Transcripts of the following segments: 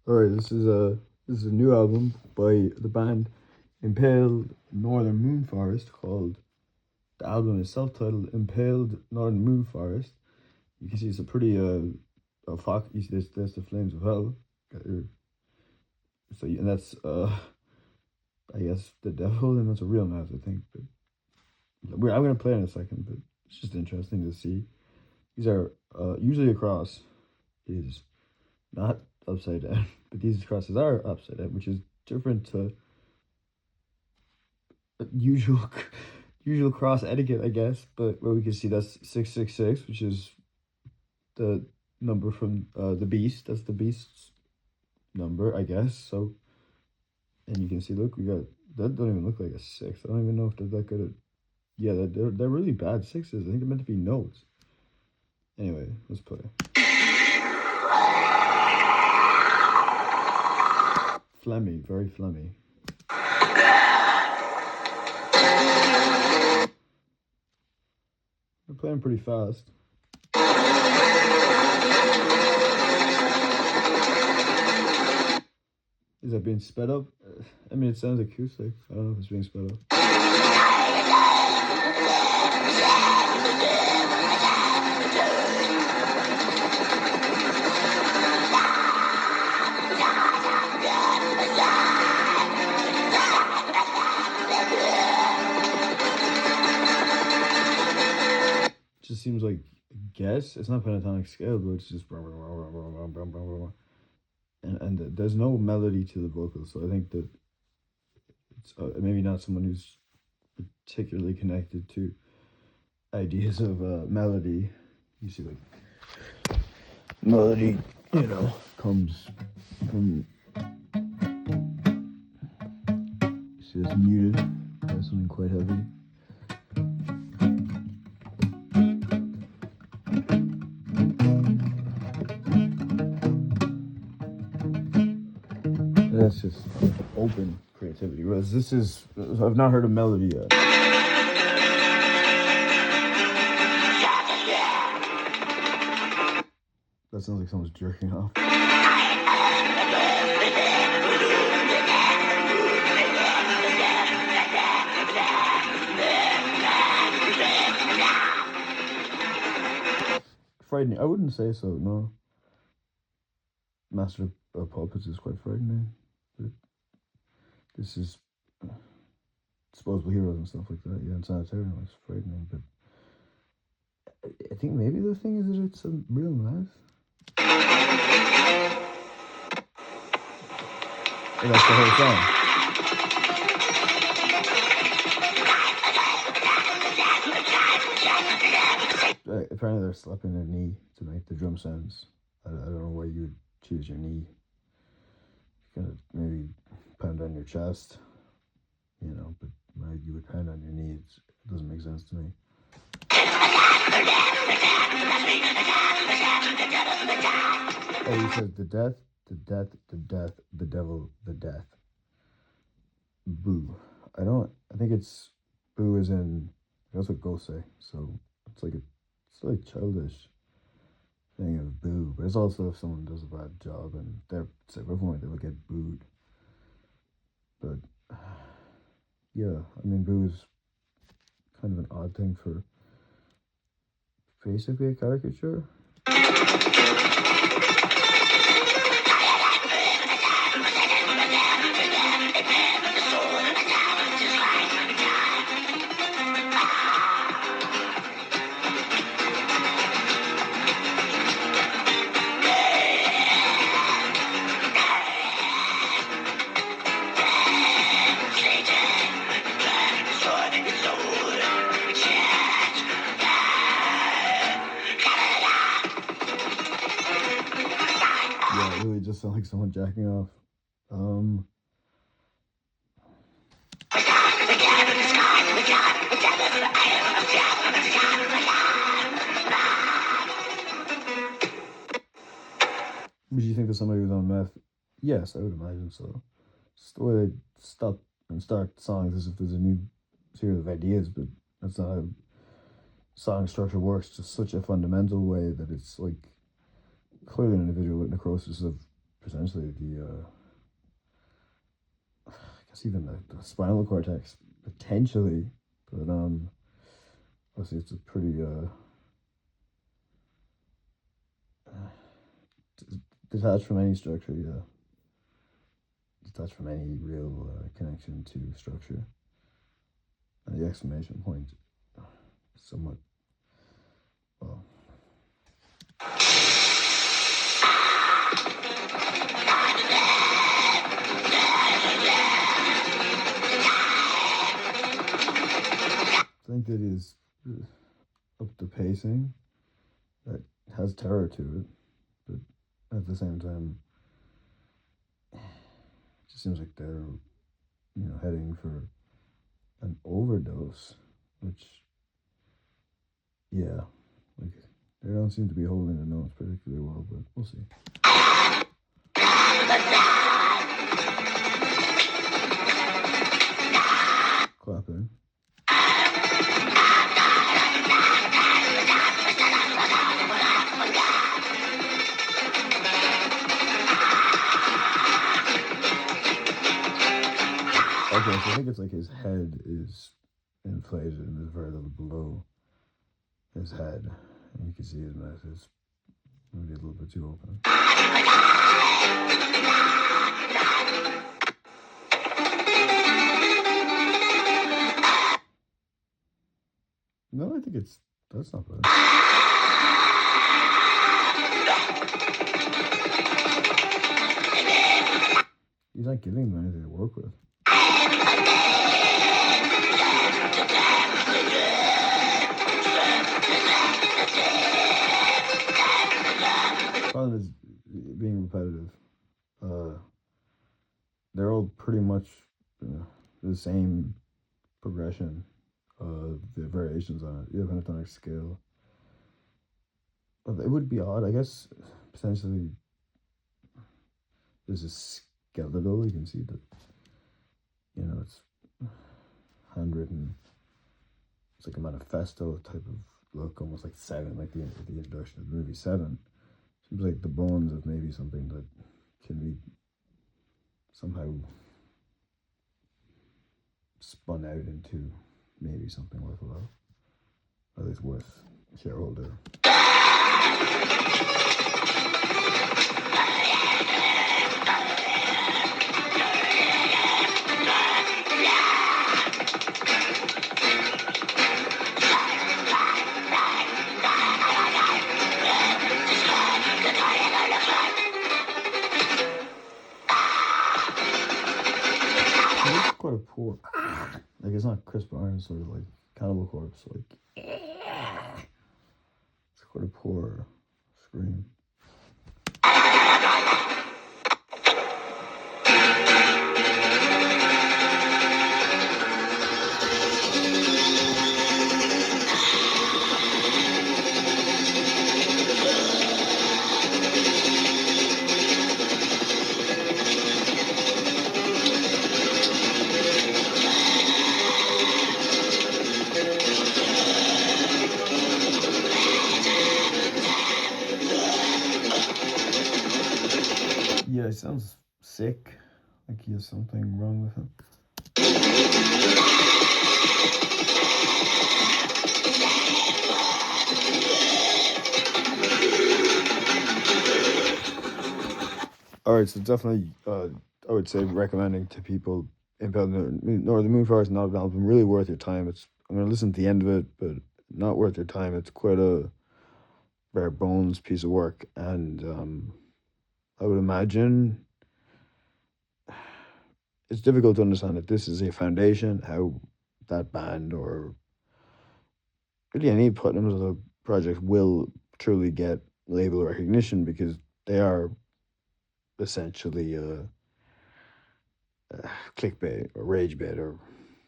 Alright, this is a new album by the band Impaled Northern Moon Forest called the album is self-titled Impaled Northern Moon Forest. You can see it's a pretty fuck you see there's the flames of hell. So and that's I guess the devil, and that's a real mouth, I think. But I'm gonna play in a second, but it's just interesting to see. These are usually a cross is not upside down, but these crosses are upside down, which is different to usual usual cross etiquette, I guess. But where we can see that's 666, which is the number from the beast. That's the beast's number, I guess. So, and you can see, look, we got that. Don't even look like a six. I don't even know if they're that good at. Yeah, they're really bad sixes. I think they're meant to be notes. Anyway, let's play. Phlegmy, very phlegmy. We're playing pretty fast. Is that being sped up? I mean, it sounds acoustic. I don't know if it's being sped up. Just seems like, I guess it's not pentatonic scale, but it's just and there's no melody to the vocals, so I think that it's maybe not someone who's particularly connected to ideas of melody. You see, like, melody, comes from, you see it's muted by something quite heavy. That's just open creativity. Whereas this is, I've not heard a melody yet. That sounds like someone's jerking off. Frightening. I wouldn't say so, no. Master of Puppets is quite frightening. But this is disposable heroes and stuff like that. Yeah, and Sanitarium is frightening, but I think maybe the thing is that it's a real mess. And that's the whole song. Apparently they're slapping their knee to make the drum sounds. I don't know why you would choose your knee. You could maybe pound on your chest, but why you would pound on your knee, it doesn't make sense to me. Oh, he says the death, the death, the death, the devil, the death. Boo. I think it's boo as in, that's what ghosts say, so it's like childish thing of boo, but it's also if someone does a bad job and they're everyone, they will get booed. But yeah, I mean, boo is kind of an odd thing for basically a caricature. Yeah, it really just sounds like someone jacking off. Would you think that somebody was on meth? Yes, I would imagine so. It's the way they stop and start songs as if there's a new series of ideas, but that's not how song structure works. Just such a fundamental way that it's like clearly an individual with necrosis of potentially I guess even the spinal cortex, potentially, but obviously it's a pretty detached from any structure, yeah, detached from any real connection to structure. And the exclamation point, somewhat, well, I think that is up the pacing that has terror to it, but at the same time, it just seems like they're, heading for an overdose, which, yeah, like they don't seem to be holding the notes particularly well, but we'll see. Clapping. Okay, so I think it's like his head is inflated and there's very little below his head. And you can see his mouth is maybe a little bit too open. No, I think that's not bad. He's not giving them anything to work with. Problem is being repetitive. They're all pretty much the same progression. The variations on it. You have a pentatonic scale. But it would be odd, I guess. Potentially, this is skeletal. You can see that. It's handwritten. It's like a manifesto type of look, almost like Seven, like the introduction of the movie Seven. Seems like the bones of maybe something that can be somehow spun out into maybe something worthwhile, or at least worth a shareholder. It's quite a poor, like it's not Chris Barnes sort of like Cannibal Corpse, like it's quite a poor scream. Yeah, he sounds sick, like he has something wrong with him. All right, so definitely, I would say recommending to people Impaled Northern Moonfire, not an album really worth your time. I'm gonna listen to the end of it, but not worth your time. It's quite a bare bones piece of work, and I would imagine it's difficult to understand that this is a foundation. How that band or really any Putnam's of the project will truly get label recognition because they are essentially clickbait or rage bait or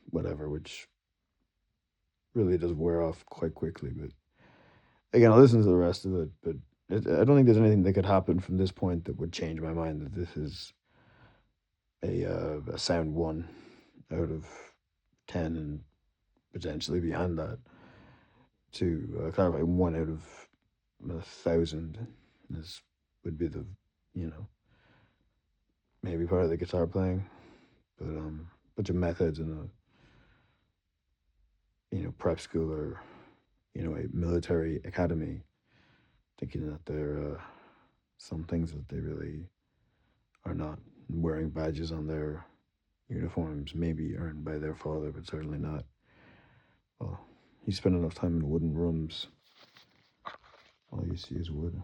whatever, which really does wear off quite quickly. But again, I'll listen to the rest of it, but I don't think there's anything that could happen from this point that would change my mind that this is a sound 1 out of 10 and potentially beyond that. To clarify, 1 out of 1,000 would be the, you know, maybe part of the guitar playing, but bunch of meth heads in a prep school or a military academy, thinking that they're some things that they really are not. Wearing badges on their uniforms, maybe earned by their father, but certainly not. Well, you spend enough time in wooden rooms, all you see is wood.